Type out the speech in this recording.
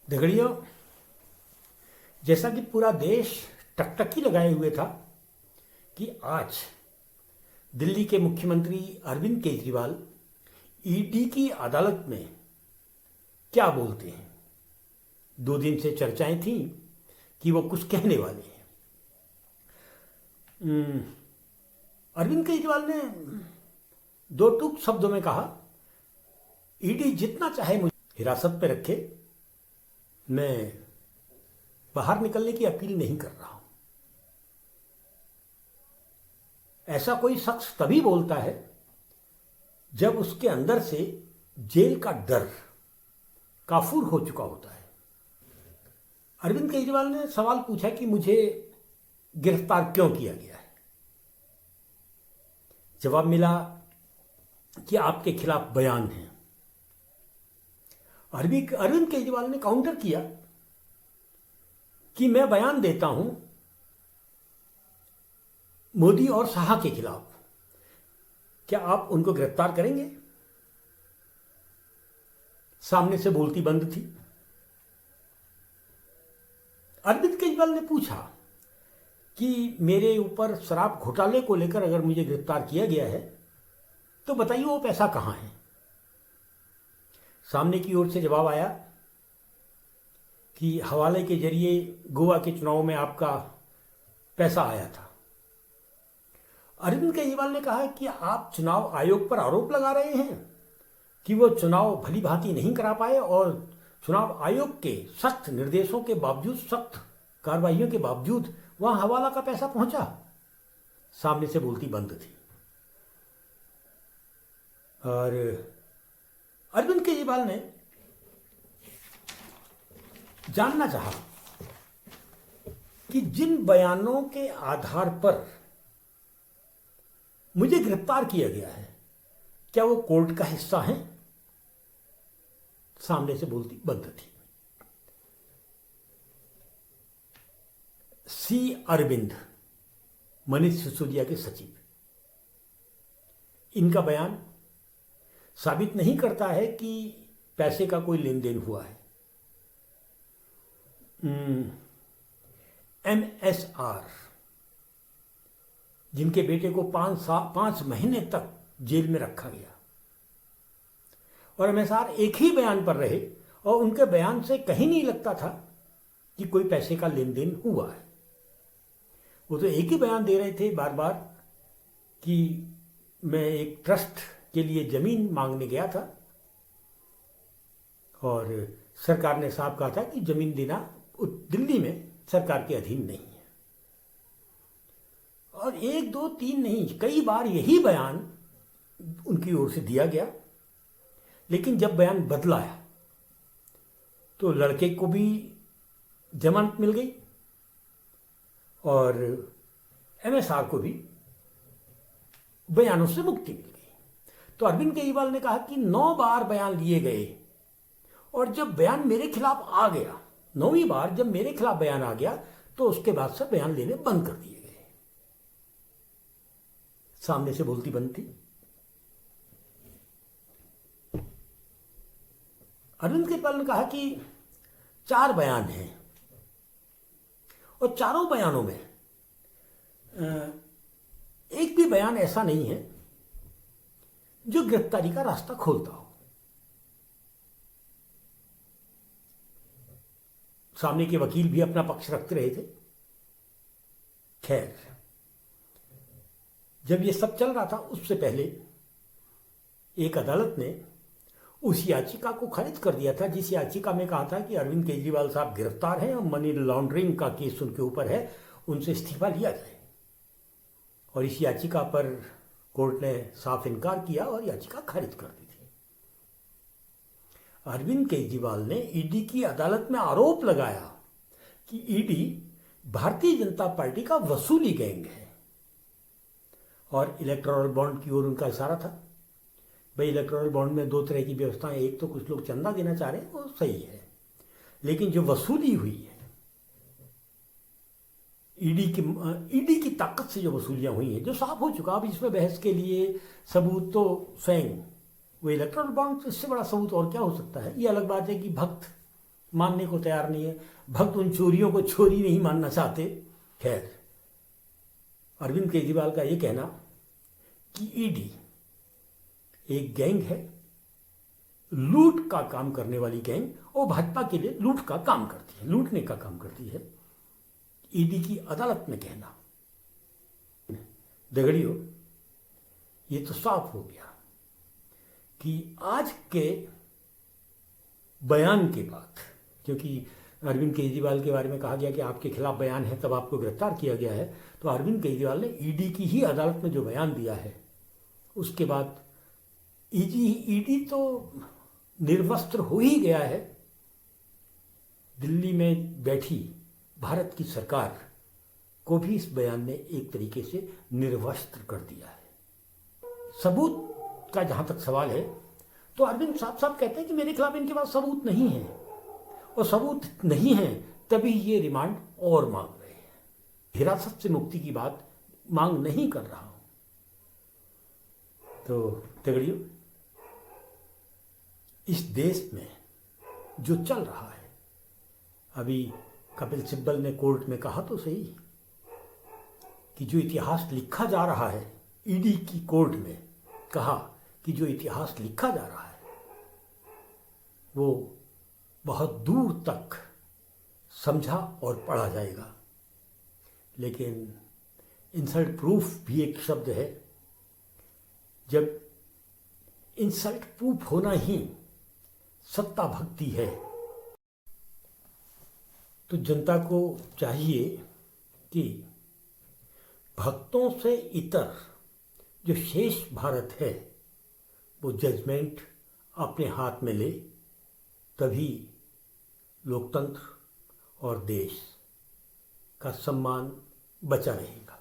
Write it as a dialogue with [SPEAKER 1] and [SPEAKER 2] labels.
[SPEAKER 1] दगड़ियों, जैसा कि पूरा देश टकटकी लगाए हुए था कि आज दिल्ली के मुख्यमंत्री अरविंद केजरीवाल ईडी की अदालत में क्या बोलते हैं। 2 दिन से चर्चाएं थीं कि वो कुछ कहने वाले हैं। अरविंद केजरीवाल ने 2 टूक शब्दों में कहा, ईडी जितना चाहे मुझे हिरासत में रखे, मैं बाहर निकलने की अपील नहीं कर रहा हूं। ऐसा कोई शख्स तभी बोलता है जब उसके अंदर से जेल का डर काफूर हो चुका होता है। अरविंद केजरीवाल ने सवाल पूछा कि मुझे गिरफ्तार क्यों किया गया है। जवाब मिला कि आपके खिलाफ बयान है। अरविंद केजरीवाल ने काउंटर किया कि मैं बयान देता हूं मोदी और शाह के खिलाफ, क्या आप उनको गिरफ्तार करेंगे? सामने से बोलती बंद थी। अरविंद केजरीवाल ने पूछा कि मेरे ऊपर शराब घोटाले को लेकर अगर मुझे गिरफ्तार किया गया है तो बताइए वो पैसा कहां है। सामने की ओर से जवाब आया कि हवाले के जरिए गोवा के चुनाव में आपका पैसा आया था। अरविंद केजरीवाल ने कहा कि आप चुनाव आयोग पर आरोप लगा रहे हैं कि वो चुनाव भली भांति नहीं करा पाए और चुनाव आयोग के सख्त निर्देशों के बावजूद, सख्त कार्रवाइयों के बावजूद वहां हवाला का पैसा पहुंचा। सामने से बोलती बंद थी। और अरविंद केजरीवाल ने जानना चाहा कि जिन बयानों के आधार पर मुझे गिरफ्तार किया गया है, क्या वो कोर्ट का हिस्सा है? सामने से बोलती बंद थी। सी अरविंद, मनीष सिसोदिया के सचिव, इनका बयान साबित नहीं करता है कि पैसे का कोई लेन देन हुआ है। MSR, जिनके बेटे को 5 महीने तक जेल में रखा गया और MSR एक ही बयान पर रहे और उनके बयान से कहीं नहीं लगता था कि कोई पैसे का लेन देन हुआ है। वो तो एक ही बयान दे रहे थे बार बार कि मैं एक ट्रस्ट के लिए जमीन मांगने गया था और सरकार ने साफ कहा था कि जमीन देना दिल्ली में सरकार के अधीन नहीं है। और 1, 2, 3 नहीं, कई बार यही बयान उनकी ओर से दिया गया। लेकिन जब बयान बदलाया तो लड़के को भी जमानत मिल गई और MSR को भी बयानों से मुक्ति मिल गई। तो अरविंद केजरीवाल ने कहा कि 9 बार बयान लिए गए और जब बयान मेरे खिलाफ आ गया, 9वीं बार जब मेरे खिलाफ बयान आ गया तो उसके बाद से बयान लेने बंद कर दिए गए। सामने से बोलती बंद थी। अरविंद केजरीवाल ने कहा कि 4 बयान हैं और चारों बयानों में एक भी बयान ऐसा नहीं है जो गिरफ्तारी का रास्ता खोलता हो। सामने के वकील भी अपना पक्ष रखते रहे थे। खैर, जब ये सब चल रहा था उससे पहले एक अदालत ने उस याचिका को खारिज कर दिया था जिस याचिका में कहा था कि अरविंद केजरीवाल साहब गिरफ्तार हैं और मनी लॉन्ड्रिंग का केस उनके ऊपर है, उनसे इस्तीफा लिया जाए। और इस याचिका पर कोर्ट ने साफ इनकार किया और याचिका खारिज कर दी थी। अरविंद केजरीवाल ने ईडी की अदालत में आरोप लगाया कि ईडी भारतीय जनता पार्टी का वसूली गैंग है और इलेक्टोरल बॉन्ड की ओर उनका इशारा था। भाई, इलेक्टोरल बॉन्ड में 2 तरह की व्यवस्थाएं, एक तो कुछ लोग चंदा देना चाह रहे हैं, वो सही है, लेकिन जो वसूली हुई है ईडी की ताकत से, जो वसूलियां हुई हैं, जो साफ हो चुका, अब इसमें बहस के लिए सबूत तो स्वयं वो इलेक्टोरल बॉन्ड, इससे बड़ा सबूत और क्या हो सकता है। ये अलग बात है कि भक्त मानने को तैयार नहीं है। भक्त उन चोरियों को चोरी नहीं मानना चाहते। खैर, अरविंद केजरीवाल का ये कहना कि ईडी एक गैंग है, लूट का काम करने वाली गैंग, और भाजपा के लिए लूट का काम करती है, लूटने का काम करती है, ईडी की अदालत में कहना, दगड़ियों, ये तो साफ हो गया कि आज के बयान के बाद, क्योंकि अरविंद केजरीवाल के बारे में कहा गया कि आपके खिलाफ बयान है तब आपको गिरफ्तार किया गया है, तो अरविंद केजरीवाल ने ईडी की ही अदालत में जो बयान दिया है, उसके बाद ईडी तो निर्वस्त्र हो ही गया है। दिल्ली में बैठी भारत की सरकार को भी इस बयान ने एक तरीके से निर्वस्त्र कर दिया है। सबूत का जहां तक सवाल है, तो अरविंद साफ साफ कहते हैं कि मेरे खिलाफ इनके पास सबूत नहीं है, और सबूत नहीं है तभी ये रिमांड और मांग रहे हैं। हिरासत से मुक्ति की बात मांग नहीं कर रहा हूं। तो तगड़ियों, इस देश में जो चल रहा है, अभी कपिल सिब्बल ने कोर्ट में कहा तो सही कि जो इतिहास लिखा जा रहा है, ईडी की कोर्ट में कहा कि जो इतिहास लिखा जा रहा है वो बहुत दूर तक समझा और पढ़ा जाएगा। लेकिन इंसल्ट प्रूफ भी एक शब्द है। जब इंसल्ट प्रूफ होना ही सत्ता भक्ति है, तो जनता को चाहिए कि भक्तों से इतर जो शेष भारत है वो जजमेंट अपने हाथ में ले, तभी लोकतंत्र और देश का सम्मान बचा रहेगा।